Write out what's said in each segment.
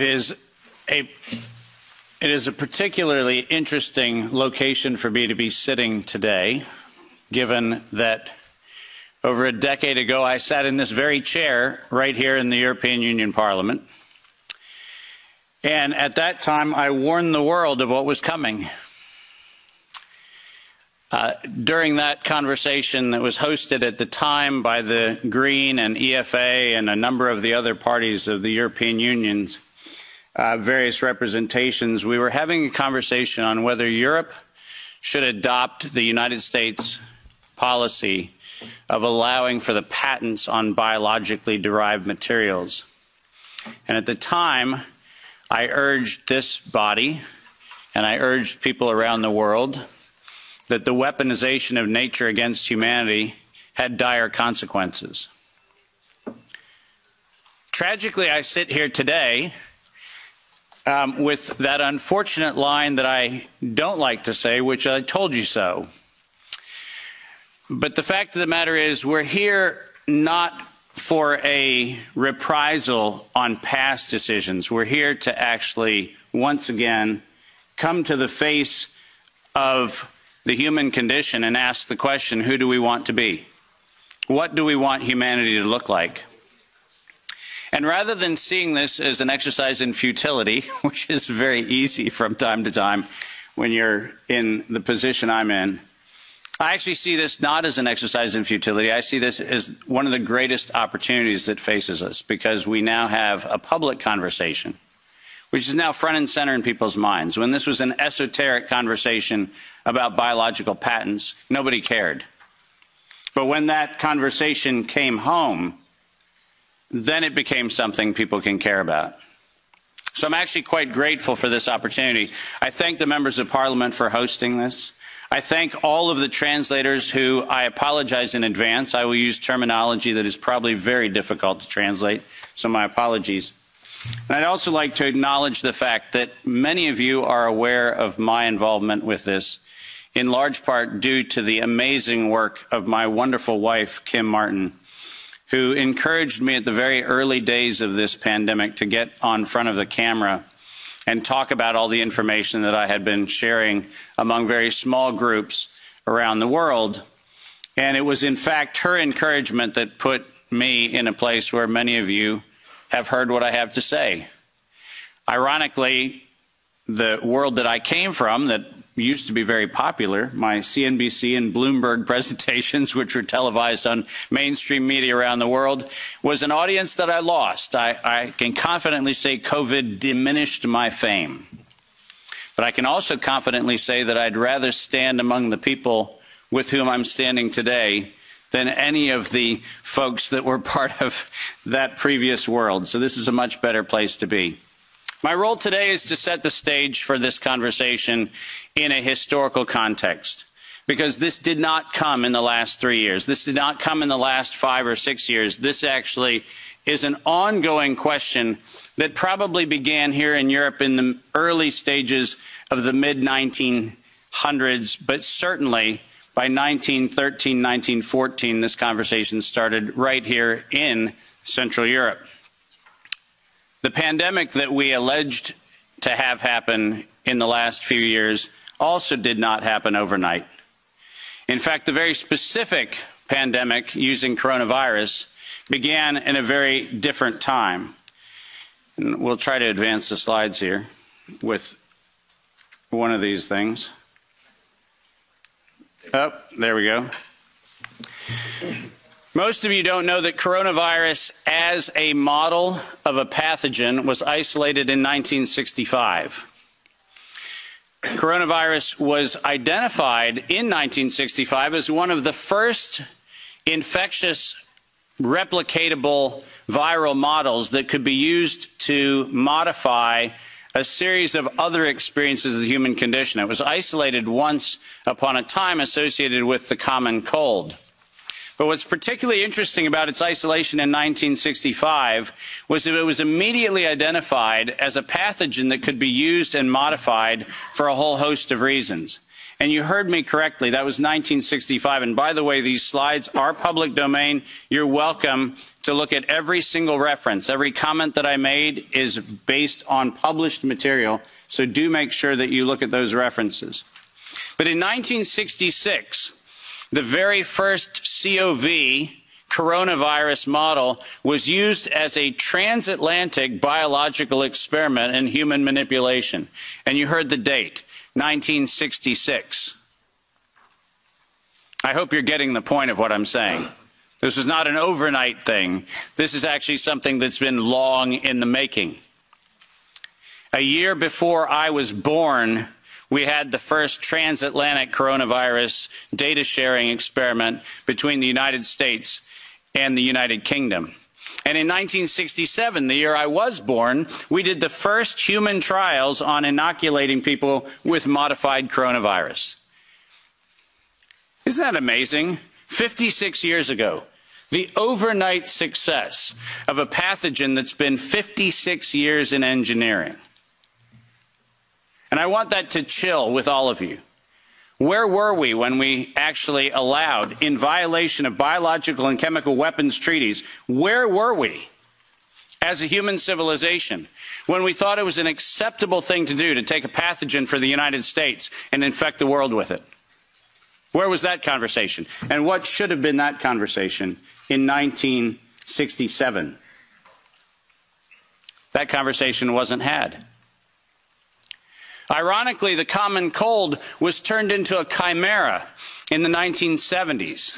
It is a particularly interesting location for me to be sitting today, given that over a decade ago I sat in this very chair right here in the European Union Parliament. And at that time, I warned the world of what was coming. During that conversation that was hosted at the time by the Green and EFA and a number of the other parties of the European Union's various representations, we were having a conversation on whether Europe should adopt the United States policy of allowing for the patents on biologically derived materials. And at the time, I urged this body and I urged people around the world that the weaponization of nature against humanity had dire consequences. Tragically, I sit here today with that unfortunate line that I don't like to say, which I told you so. But the fact of the matter is, we're here not for a reprisal on past decisions. We're here to actually, once again, come to the face of the human condition and ask the question, who do we want to be? What do we want humanity to look like? And rather than seeing this as an exercise in futility, which is very easy from time to time when you're in the position I'm in, I actually see this not as an exercise in futility. I see this as one of the greatest opportunities that faces us, because we now have a public conversation, which is now front and center in people's minds. When this was an esoteric conversation about biological patents, nobody cared. But when that conversation came home, then it became something people can care about. So I'm actually quite grateful for this opportunity. I thank the members of Parliament for hosting this. I thank all of the translators who, I apologize in advance. I will use terminology that is probably very difficult to translate, so my apologies. And I'd also like to acknowledge the fact that many of you are aware of my involvement with this, in large part due to the amazing work of my wonderful wife, Kim Martin, who encouraged me at the very early days of this pandemic to get on front of the camera and talk about all the information that I had been sharing among very small groups around the world. And it was, in fact, her encouragement that put me in a place where many of you have heard what I have to say. Ironically, the world that I came from, that used to be very popular, my CNBC and Bloomberg presentations, which were televised on mainstream media around the world, was an audience that I lost. I can confidently say COVID diminished my fame. But I can also confidently say that I'd rather stand among the people with whom I'm standing today than any of the folks that were part of that previous world. So this is a much better place to be. My role today is to set the stage for this conversation in a historical context, because this did not come in the last 3 years. This did not come in the last 5 or 6 years. This actually is an ongoing question that probably began here in Europe in the early stages of the mid-1900s, but certainly by 1913, 1914, this conversation started right here in Central Europe. The pandemic that we alleged to have happen in the last few years also did not happen overnight. In fact, the very specific pandemic using coronavirus began in a very different time. And we'll try to advance the slides here with one of these things. Oh, there we go. Most of you don't know that coronavirus as a model of a pathogen was isolated in 1965. Coronavirus was identified in 1965 as one of the first infectious replicatable viral models that could be used to modify a series of other experiences of the human condition. It was isolated once upon a time associated with the common cold. But what's particularly interesting about its isolation in 1965 was that it was immediately identified as a pathogen that could be used and modified for a whole host of reasons. And you heard me correctly, that was 1965. And by the way, these slides are public domain. You're welcome to look at every single reference. Every comment that I made is based on published material, so do make sure that you look at those references. But in 1966, the very first COV coronavirus model was used as a transatlantic biological experiment in human manipulation. And you heard the date, 1966. I hope you're getting the point of what I'm saying. This is not an overnight thing. This is actually something that's been long in the making. A year before I was born, we had the first transatlantic coronavirus data sharing experiment between the United States and the United Kingdom. And in 1967, the year I was born, we did the first human trials on inoculating people with modified coronavirus. Isn't that amazing? 56 years ago, the overnight success of a pathogen that's been 56 years in engineering. And I want that to chill with all of you. Where were we when we actually allowed, in violation of biological and chemical weapons treaties, where were we as a human civilization when we thought it was an acceptable thing to do to take a pathogen for the United States and infect the world with it? Where was that conversation? And what should have been that conversation in 1967? That conversation wasn't had. Ironically, the common cold was turned into a chimera in the 1970s.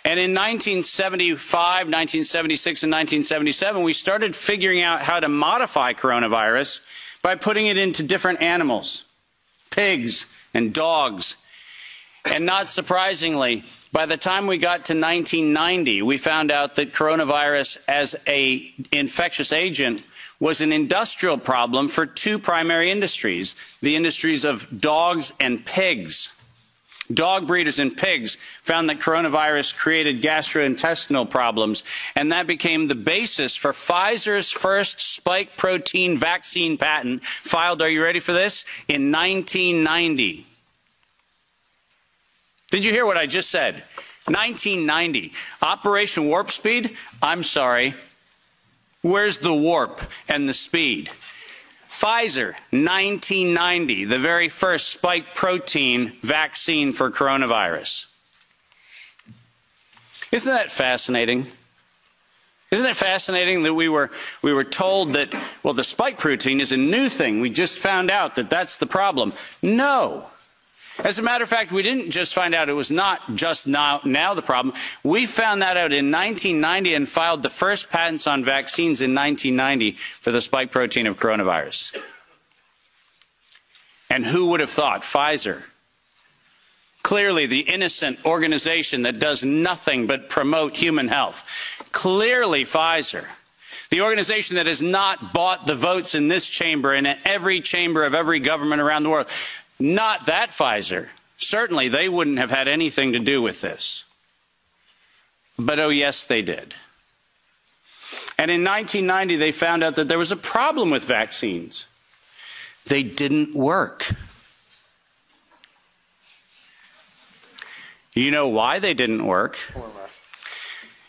And in 1975, 1976, and 1977, we started figuring out how to modify coronavirus by putting it into different animals, pigs and dogs. And not surprisingly, by the time we got to 1990, we found out that coronavirus as an infectious agent was an industrial problem for two primary industries, the industries of dogs and pigs. Dog breeders and pigs found that coronavirus created gastrointestinal problems, and that became the basis for Pfizer's first spike protein vaccine patent, filed, are you ready for this, in 1990. Did you hear what I just said? 1990. Operation Warp Speed? I'm sorry. Where's the warp and the speed? Pfizer, 1990, the very first spike protein vaccine for coronavirus. Isn't that fascinating? Isn't it fascinating that we were told that, well, the spike protein is a new thing. We just found out that that's the problem. No. As a matter of fact, we didn't just find out it was not just now the problem. We found that out in 1990 and filed the first patents on vaccines in 1990 for the spike protein of coronavirus. And who would have thought? Pfizer. Clearly the innocent organization that does nothing but promote human health. Clearly Pfizer. The organization that has not bought the votes in this chamber and in every chamber of every government around the world. Not that Pfizer. Certainly they wouldn't have had anything to do with this. But oh yes, they did. And in 1990, they found out that there was a problem with vaccines. They didn't work. You know why they didn't work?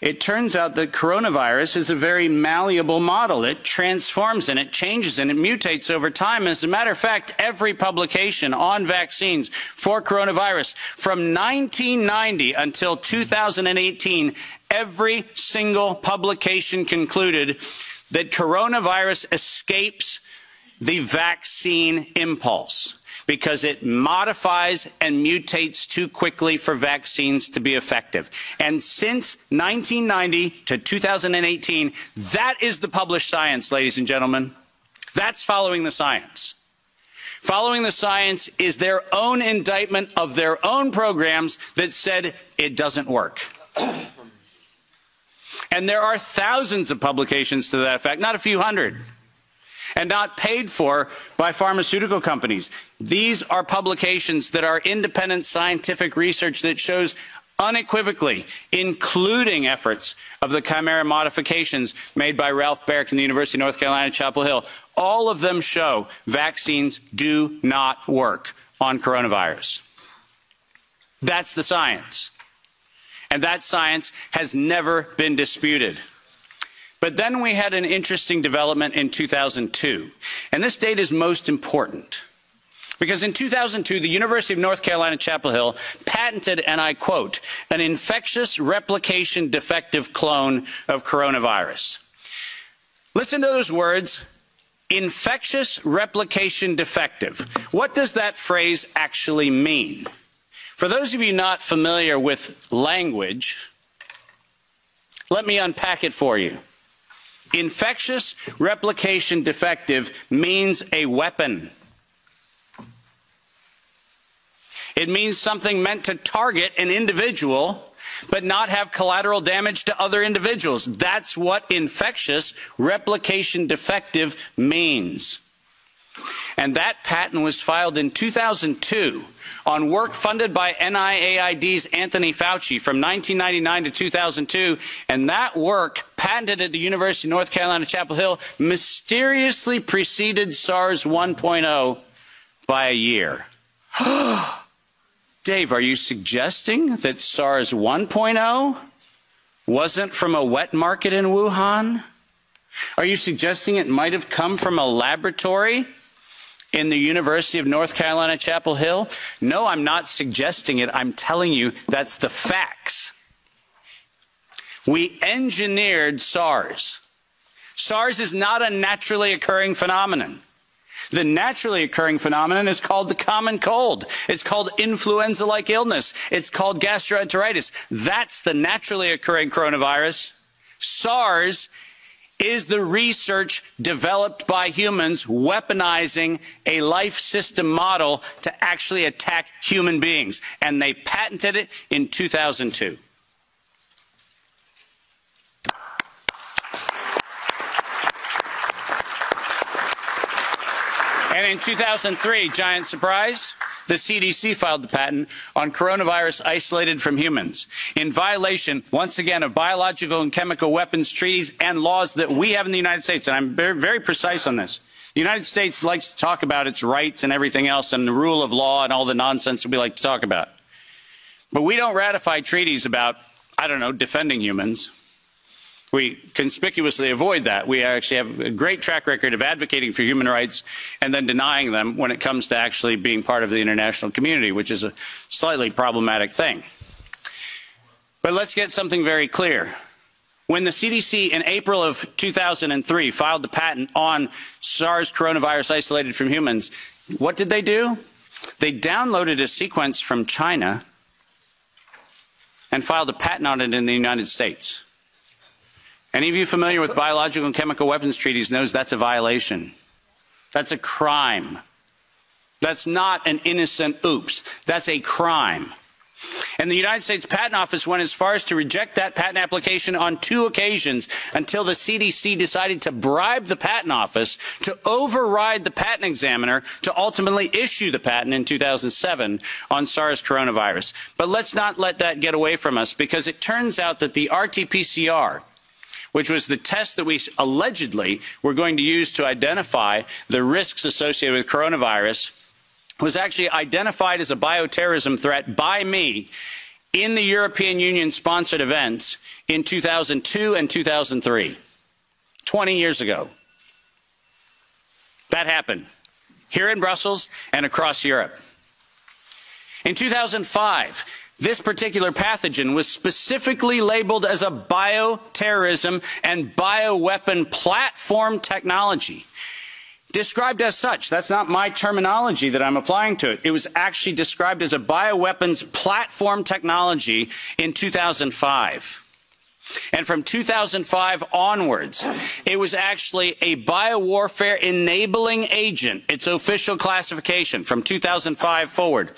It turns out that coronavirus is a very malleable model. It transforms and it changes and it mutates over time. As a matter of fact, every publication on vaccines for coronavirus from 1990 until 2018, every single publication concluded that coronavirus escapes the vaccine impulse, because it modifies and mutates too quickly for vaccines to be effective. And since 1990 to 2018, that is the published science, ladies and gentlemen. That's following the science. Following the science is their own indictment of their own programs that said it doesn't work. And there are thousands of publications to that effect, not a few hundred. And not paid for by pharmaceutical companies. These are publications that are independent scientific research that shows unequivocally, including efforts of the chimera modifications made by Ralph Baric in the University of North Carolina, Chapel Hill. All of them show vaccines do not work. on coronavirus. That's the science. And that science has never been disputed. But then we had an interesting development in 2002. And this date is most important. Because in 2002, the University of North Carolina, Chapel Hill patented, and I quote, an infectious replication defective clone of coronavirus. Listen to those words, infectious replication defective. What does that phrase actually mean? For those of you not familiar with language, let me unpack it for you. Infectious replication defective means a weapon. It means something meant to target an individual, but not have collateral damage to other individuals. That's what infectious replication defective means. And that patent was filed in 2002 on work funded by NIAID's Anthony Fauci from 1999 to 2002. And that work, patented at the University of North Carolina, Chapel Hill, mysteriously preceded SARS 1.0 by a year. Dave, are you suggesting that SARS 1.0 wasn't from a wet market in Wuhan? Are you suggesting it might have come from a laboratory in the University of North Carolina, Chapel Hill? No, I'm not suggesting it. I'm telling you that's the facts. We engineered SARS. SARS is not a naturally occurring phenomenon. The naturally occurring phenomenon is called the common cold. It's called influenza-like illness. It's called gastroenteritis. That's the naturally occurring coronavirus. SARS is the research developed by humans weaponizing a life system model to actually attack human beings. And they patented it in 2002. And in 2003, giant surprise, the CDC filed the patent on coronavirus isolated from humans in violation, once again, of biological and chemical weapons treaties and laws that we have in the United States. And I'm very, very precise on this. The United States likes to talk about its rights and everything else and the rule of law and all the nonsense that we like to talk about. But we don't ratify treaties about, I don't know, defending humans. We conspicuously avoid that. We actually have a great track record of advocating for human rights and then denying them when it comes to actually being part of the international community, which is a slightly problematic thing. But let's get something very clear. When the CDC in April of 2003 filed the patent on SARS coronavirus isolated from humans, what did they do? They downloaded a sequence from China and filed a patent on it in the United States. Any of you familiar with biological and chemical weapons treaties knows that's a violation. That's a crime. That's not an innocent oops. That's a crime. And the United States Patent Office went as far as to reject that patent application on 2 occasions until the CDC decided to bribe the Patent Office to override the patent examiner to ultimately issue the patent in 2007 on SARS coronavirus. But let's not let that get away from us, because it turns out that the RT-PCR, which was the test that we allegedly were going to use to identify the risks associated with coronavirus, was actually identified as a bioterrorism threat by me in the European Union-sponsored events in 2002 and 2003, 20 years ago. That happened here in Brussels and across Europe. In 2005, this particular pathogen was specifically labeled as a bioterrorism and bioweapon platform technology. Described as such. That's not my terminology that I'm applying to it. It was actually described as a bioweapons platform technology in 2005. And from 2005 onwards, it was actually a biowarfare enabling agent, its official classification from 2005 forward.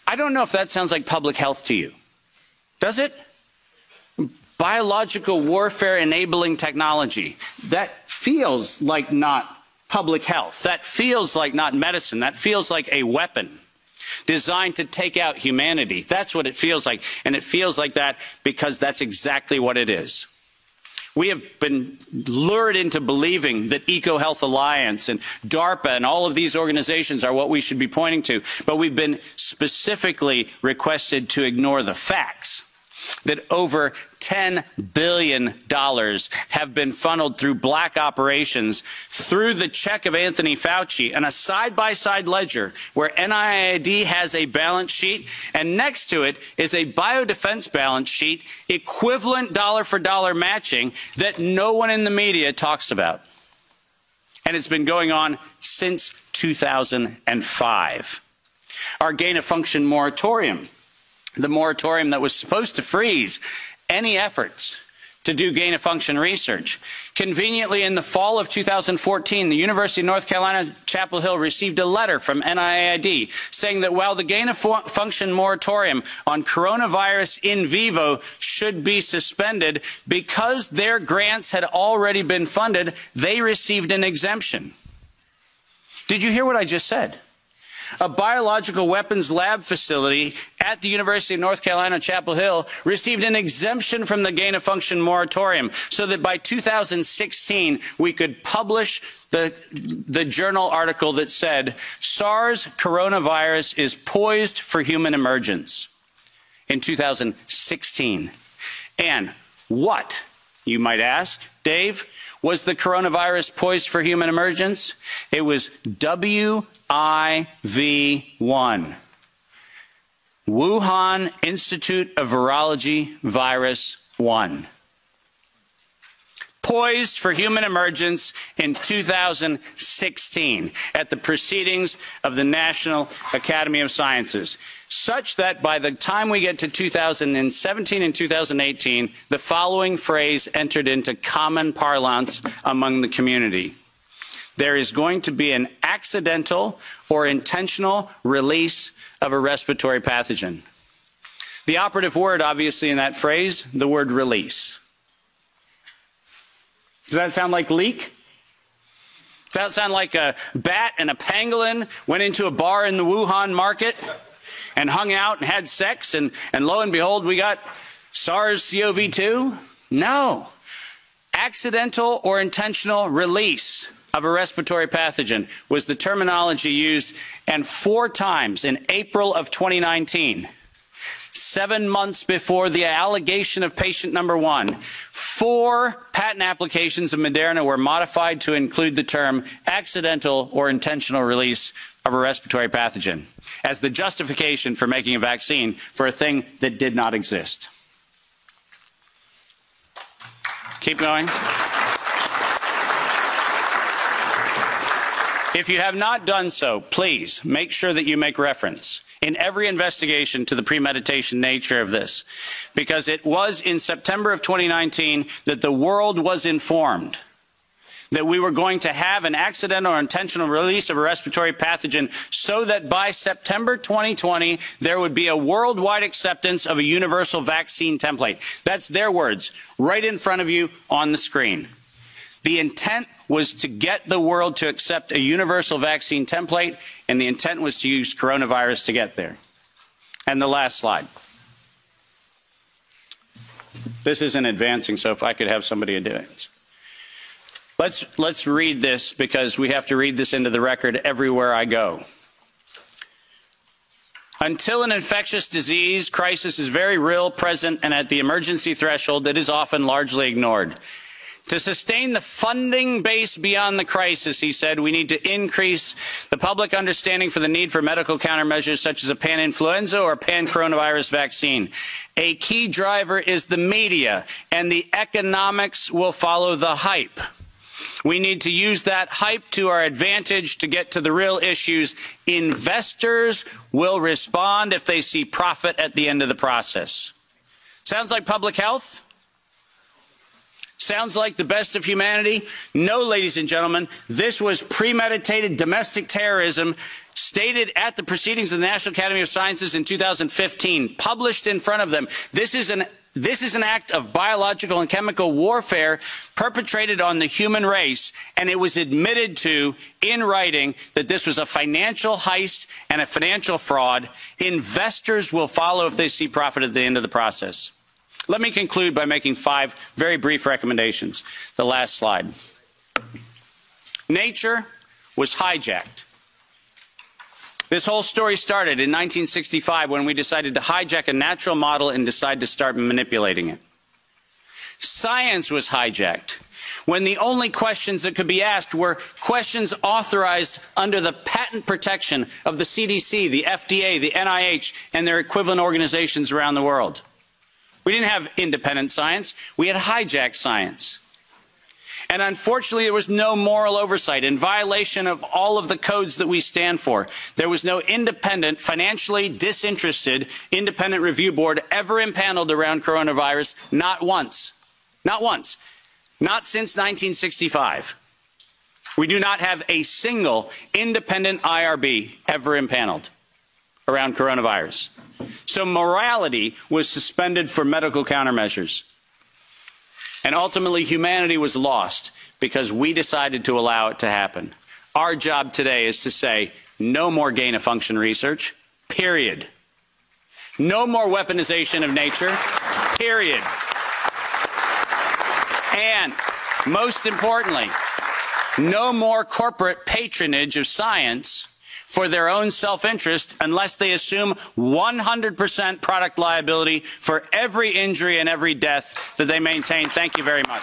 I don't know if that sounds like public health to you. Does it? Biological warfare enabling technology. That feels like not public health. That feels like not medicine. That feels like a weapon designed to take out humanity. That's what it feels like. And it feels like that because that's exactly what it is. We have been lured into believing that EcoHealth Alliance and DARPA and all of these organizations are what we should be pointing to, but we've been specifically requested to ignore the facts that over $10 billion have been funneled through black operations through the check of Anthony Fauci and a side-by-side ledger where NIAID has a balance sheet and next to it is a biodefense balance sheet equivalent dollar-for-dollar matching that no one in the media talks about. And it's been going on since 2005. Our gain-of-function moratorium, the moratorium that was supposed to freeze any efforts to do gain-of-function research. Conveniently, in the fall of 2014, the University of North Carolina, Chapel Hill received a letter from NIAID saying that while the gain-of-function moratorium on coronavirus in vivo should be suspended, because their grants had already been funded, they received an exemption. Did you hear what I just said? A biological weapons lab facility at the University of North Carolina, Chapel Hill, received an exemption from the gain-of-function moratorium so that by 2016 we could publish the journal article that said SARS coronavirus is poised for human emergence in 2016. And what, you might ask, Dave, was the coronavirus poised for human emergence? It was WIV1, Wuhan Institute of Virology Virus 1. Poised for human emergence in 2016 at the proceedings of the National Academy of Sciences, such that by the time we get to 2017 and 2018, the following phrase entered into common parlance among the community. There is going to be an accidental or intentional release of a respiratory pathogen. The operative word, obviously, in that phrase, the word release. Does that sound like leak? Does that sound like a bat and a pangolin went into a bar in the Wuhan market and hung out and had sex and lo and behold, we got SARS-CoV-2? No. Accidental or intentional release of a respiratory pathogen was the terminology used, and 4 times in April of 2019, 7 months before the allegation of patient number 1, 4 patent applications of Moderna were modified to include the term accidental or intentional release of a respiratory pathogen as the justification for making a vaccine for a thing that did not exist. Keep going. If you have not done so, please make sure that you make reference in every investigation to the premeditation nature of this, because it was in September of 2019 that the world was informed that we were going to have an accidental or intentional release of a respiratory pathogen so that by September 2020, there would be a worldwide acceptance of a universal vaccine template. That's their words, right in front of you on the screen. The intent was to get the world to accept a universal vaccine template, and the intent was to use coronavirus to get there. And the last slide. This isn't advancing, so if I could have somebody do it. Let's read this, because we have to read this into the record everywhere I go. Until an infectious disease crisis is very real, present, and at the emergency threshold, it is often largely ignored. To sustain the funding base beyond the crisis, he said, we need to increase the public understanding for the need for medical countermeasures such as a pan-influenza or pan-coronavirus vaccine. A key driver is the media, and the economics will follow the hype. We need to use that hype to our advantage to get to the real issues. Investors will respond if they see profit at the end of the process. Sounds like public health? Sounds like the best of humanity? No, ladies and gentlemen, this was premeditated domestic terrorism stated at the proceedings of the National Academy of Sciences in 2015, published in front of them. This is an act of biological and chemical warfare perpetrated on the human race, and it was admitted to in writing that this was a financial heist and a financial fraud. Investors will follow if they see profit at the end of the process. Let me conclude by making 5 very brief recommendations. The last slide. Nature was hijacked. This whole story started in 1965 when we decided to hijack a natural model and decide to start manipulating it. Science was hijacked when the only questions that could be asked were questions authorized under the patent protection of the CDC, the FDA, the NIH, and their equivalent organizations around the world. We didn't have independent science. We had hijacked science. And unfortunately, there was no moral oversight in violation of all of the codes that we stand for. There was no independent, financially disinterested, independent review board ever impaneled around coronavirus, not once. Not once. Not since 1965. We do not have a single independent IRB ever impaneled around coronavirus. So morality was suspended for medical countermeasures. And ultimately, humanity was lost because we decided to allow it to happen. Our job today is to say, no more gain-of-function research, period. No more weaponization of nature, period. And most importantly, no more corporate patronage of science for their own self-interest unless they assume 100% product liability for every injury and every death that they maintain. Thank you very much.